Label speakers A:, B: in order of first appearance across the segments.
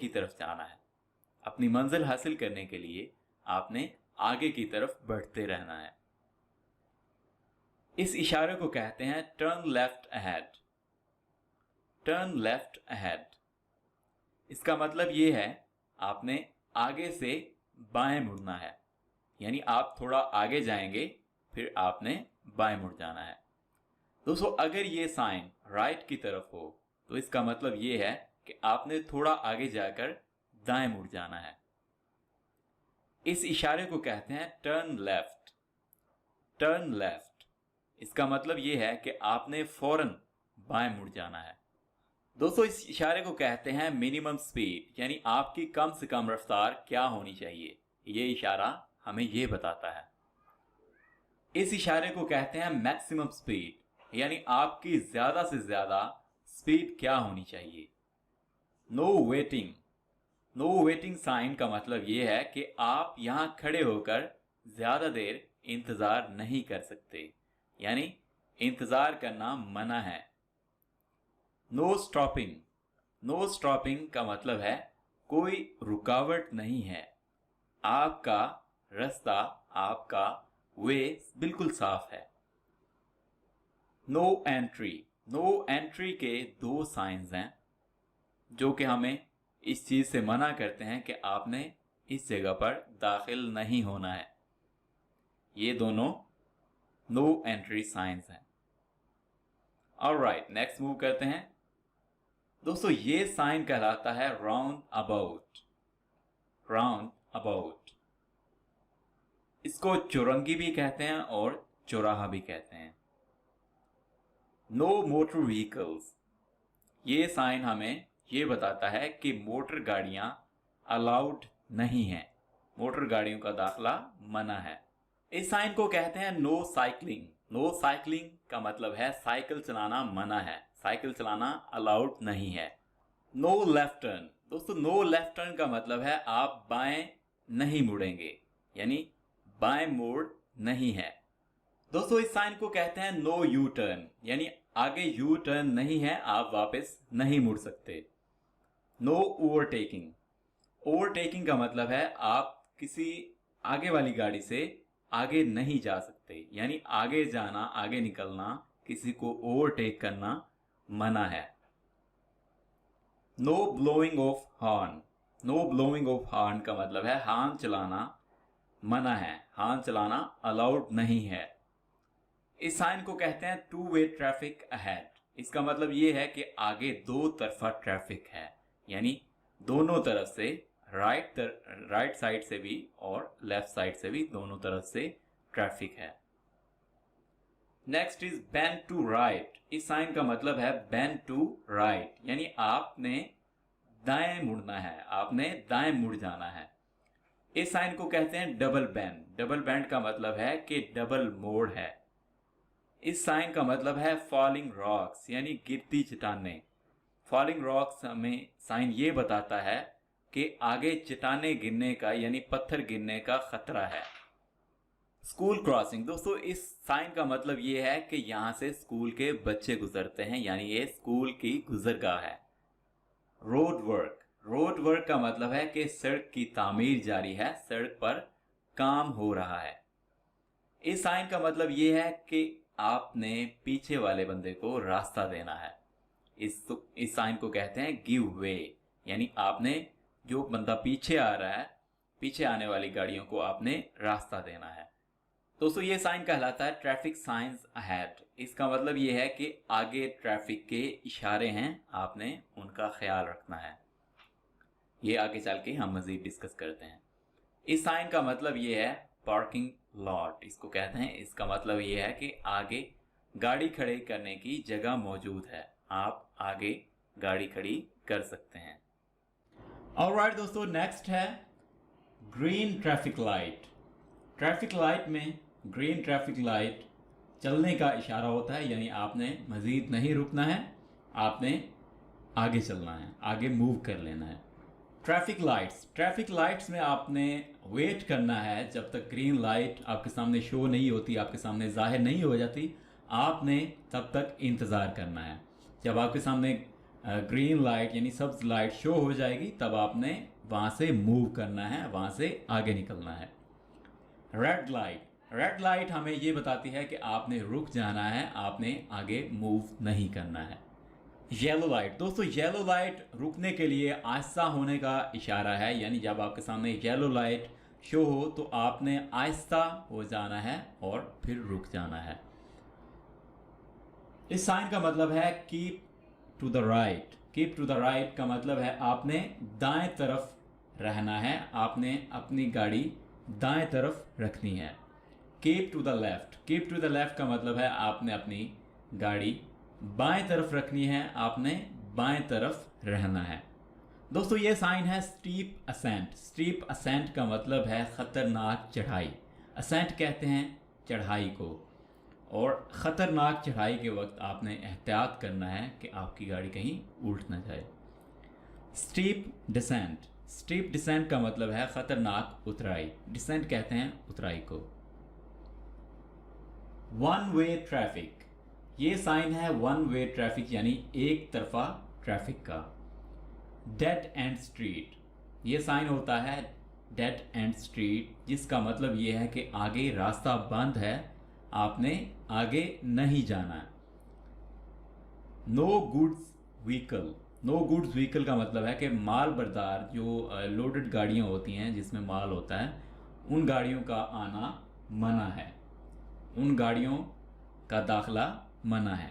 A: की तरफ जाना है। अपनी मंजिल हासिल करने के लिए आपने आगे की तरफ बढ़ते रहना है। इस इशारे को कहते हैं turn left ahead. Turn left ahead इसका मतलब ये है आपने आगे से बाएं मुड़ना है, यानी आप थोड़ा आगे जाएंगे फिर आपने बाएं मुड़ जाना है। दोस्तों अगर ये साइन राइट की तरफ हो तो इसका मतलब ये है कि आपने थोड़ा आगे जाकर दाएं मुड़ जाना है। इस इशारे को कहते हैं टर्न लेफ्ट। टर्न लेफ्ट इसका मतलब ये है कि आपने फौरन बाएं मुड़ जाना है। दोस्तों इस इशारे को कहते हैं मिनिमम स्पीड, यानी आपकी कम से कम रफ्तार क्या होनी चाहिए, ये इशारा हमें ये बताता है। इस इशारे को कहते हैं मैक्सिमम स्पीड, यानी आपकी ज्यादा से ज्यादा स्पीड क्या होनी चाहिए। No waiting. No waiting sign का मतलब ये है कि आप यहां खड़े होकर ज्यादा देर इंतजार नहीं कर सकते, यानी इंतजार करना मना है। No stopping. नो स्टॉपिंग का मतलब है कोई रुकावट नहीं है, आपका रास्ता, आपका वे बिल्कुल साफ है। No entry. नो एंट्री के दो साइंस हैं जो कि हमें इस चीज से मना करते हैं कि आपने इस जगह पर दाखिल नहीं होना है। ये दोनों नो एंट्री साइंस हैं। ऑलराइट, नेक्स्ट मूव करते हैं। दोस्तों ये साइन कहलाता है राउंड अबाउट। राउंड अबाउट इसको चौरंगी भी कहते हैं और चौराहा भी कहते हैं। नो मोटर व्हीकल्स, ये साइन हमें ये बताता है कि मोटर गाड़ियां अलाउड नहीं हैं, मोटर गाड़ियों का दाखला मना है। इस साइन को कहते हैं नो साइकिलिंग। नो साइकिलिंग का मतलब है साइकिल चलाना मना है, साइकिल चलाना अलाउड नहीं है। No left turn. दोस्तों नो लेफ्ट टर्न का मतलब है आप बाएं नहीं मुड़ेंगे, यानी बाएं मोड़ नहीं है। दोस्तों इस साइन को कहते हैं नो यू टर्न, यानी आगे यू टर्न नहीं है, आप वापस नहीं मुड़ सकते। No overtaking. ओवरटेकिंग का मतलब है आप किसी आगे वाली गाड़ी से आगे नहीं जा सकते, यानी आगे जाना, आगे निकलना, किसी को ओवरटेक करना मना है। No blowing of horn. No blowing of horn का मतलब है हॉर्न चलाना मना है, हॉर्न चलाना अलाउड नहीं है। इस साइन को कहते हैं टू वे ट्रैफिक अहेड। इसका मतलब ये है कि आगे दो तरफा ट्रैफिक है, यानी दोनों तरफ से राइट साइड से भी और लेफ्ट साइड से भी दोनों तरफ से ट्रैफिक है। Next is bend to right. इस साइन का मतलब है बेंड टू राइट, यानी आपने दाएं मुड़ना है, आपने दाएं मुड़ जाना है। इस साइन को कहते हैं डबल बेंड। डबल बेंड का मतलब है कि डबल मोड़ है। इस साइन का मतलब है फॉलिंग रॉक्स, यानी गिरती चट्टानें। फॉलिंग रॉक्स हमें साइन ये बताता है कि आगे चट्टानें गिरने का, यानी पत्थर गिरने का खतरा है। School crossing. दोस्तों इस साइन का मतलब ये है कि यहां से स्कूल के बच्चे गुजरते हैं, यानी ये स्कूल की गुजरगाह है। Road work. रोड वर्क का मतलब है कि सड़क की तामीर जारी है, सड़क पर काम हो रहा है। इस साइन का मतलब ये है कि आपने पीछे वाले बंदे को रास्ता देना है। इस साइन को कहते हैं गिव वे, यानी आपने जो बंदा पीछे आ रहा है, पीछे आने वाली गाड़ियों को आपने रास्ता देना है। दोस्तों ये साइन कहलाता है ट्रैफिक साइंस अहेड। इसका मतलब ये है कि आगे ट्रैफिक के इशारे हैं, आपने उनका ख्याल रखना है। ये आगे चल के हम मजीद डिस्कस करते हैं। इस साइन का मतलब ये है पार्किंग लॉट, इसको कहते हैं। इसका मतलब ये है कि आगे गाड़ी खड़ी करने की जगह मौजूद है, आप आगे गाड़ी खड़ी कर सकते हैं। ऑलराइट दोस्तों, नेक्स्ट है green traffic light. Traffic light में ग्रीन ट्रैफिक लाइट चलने का इशारा होता है, यानी आपने मजीद नहीं रुकना है, आपने आगे चलना है, आगे मूव कर लेना है। ट्रैफिक लाइट्स में आपने वेट करना है जब तक ग्रीन लाइट आपके सामने शो नहीं होती, आपके सामने जाहिर नहीं हो जाती, आपने तब तक इंतज़ार करना है। जब आपके सामने ग्रीन लाइट यानी सब्ज लाइट शो हो जाएगी, तब आपने वहाँ से मूव करना है, वहाँ से आगे निकलना है। रेड लाइट हमें ये बताती है कि आपने रुक जाना है, आपने आगे मूव नहीं करना है। येलो लाइट, दोस्तों येलो लाइट रुकने के लिए आहिस्ता होने का इशारा है, यानी जब आपके सामने येलो लाइट शो हो तो आपने आहिस्ता हो जाना है और फिर रुक जाना है। इस साइन का मतलब है keep to the right. Keep to the right का मतलब है आपने दाएं तरफ रहना है, आपने अपनी गाड़ी दाएं तरफ रखनी है। Keep to the left, keep to the left का मतलब है आपने अपनी गाड़ी बाएं तरफ रखनी है, आपने बाएं तरफ रहना है। दोस्तों ये साइन है स्टीप असेंट। स्टीप असेंट का मतलब है ख़तरनाक चढ़ाई। असेंट कहते हैं चढ़ाई को, और ख़तरनाक चढ़ाई के वक्त आपने एहतियात करना है कि आपकी गाड़ी कहीं उल्ट ना जाए। स्टीप डिसेंट, स्टीप डिसेंट का मतलब है ख़तरनाक उतराई। डिसेंट कहते हैं उतराई को। वन वे ट्रैफिक, ये साइन है वन वे ट्रैफिक यानी एक तरफा ट्रैफिक का। डेड एंड स्ट्रीट, ये साइन होता है डेड एंड स्ट्रीट, जिसका मतलब ये है कि आगे रास्ता बंद है, आपने आगे नहीं जाना है। No goods vehicle, no goods vehicle का मतलब है कि माल बरदार जो लोडेड गाड़ियाँ होती हैं जिसमें माल होता है, उन गाड़ियों का आना मना है, उन गाड़ियों का दाखिला मना है।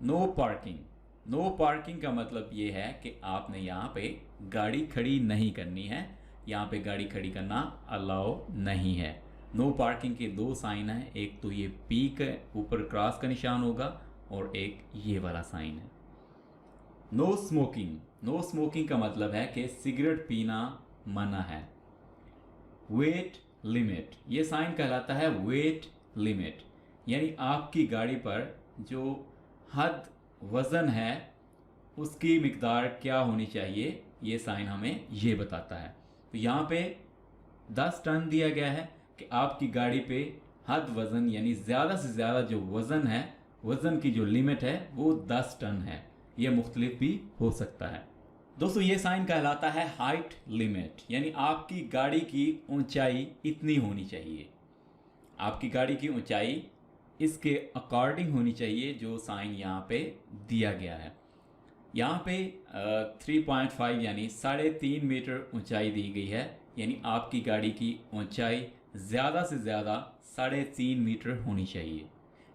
A: नो पार्किंग, नो पार्किंग का मतलब ये है कि आपने यहाँ पे गाड़ी खड़ी नहीं करनी है, यहाँ पे गाड़ी खड़ी करना अलाउ नहीं है। नो पार्किंग के दो साइन हैं, एक तो ये पी के ऊपर क्रॉस का निशान होगा और एक ये वाला साइन है। नो स्मोकिंग, नो स्मोकिंग का मतलब है कि सिगरेट पीना मना है। वेट लिमिट, ये साइन कहलाता है वेट लिमिट, यानी आपकी गाड़ी पर जो हद वज़न है उसकी मिकदार क्या होनी चाहिए, ये साइन हमें ये बताता है। तो यहाँ पे 10 टन दिया गया है कि आपकी गाड़ी पे हद वज़न यानी ज़्यादा से ज़्यादा जो वज़न है, वज़न की जो लिमिट है वो 10 टन है। ये मुख्तलिफ भी हो सकता है। दोस्तों ये साइन कहलाता है हाइट लिमिट, यानी आपकी गाड़ी की ऊंचाई इतनी होनी चाहिए, आपकी गाड़ी की ऊंचाई इसके अकॉर्डिंग होनी चाहिए जो साइन यहाँ पे दिया गया है। यहाँ पे 3.5 यानी 3.5 मीटर ऊंचाई दी गई है, यानी आपकी गाड़ी की ऊंचाई ज़्यादा से ज़्यादा 3.5 मीटर होनी चाहिए।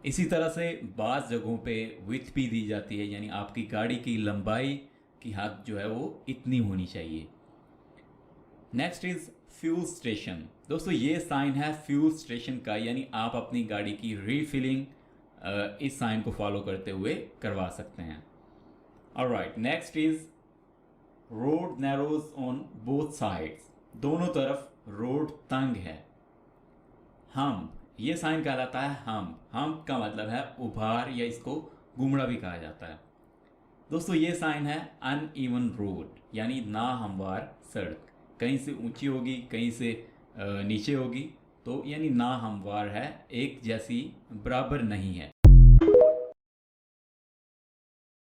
A: इसी तरह से बाज़ जगहों पे विड्थ भी दी जाती है, यानी आपकी गाड़ी की लंबाई की हद जो है वो इतनी होनी चाहिए। Next is fuel station. दोस्तों ये साइन है फ्यूल स्टेशन का, यानी आप अपनी गाड़ी की रीफिलिंग इस साइन को फॉलो करते हुए करवा सकते हैं। Alright, next is road narrows on both sides, दोनों तरफ रोड तंग है। हम्प, ये साइन कहलाता है हम्प। हम्प का मतलब है उभार या इसको गुमड़ा भी कहा जाता है। दोस्तों ये साइन है अनइवन रोड, यानी ना हमवार सड़क, कहीं से ऊंची होगी कहीं से नीचे होगी, तो यानी ना हमवार है, एक जैसी बराबर नहीं है।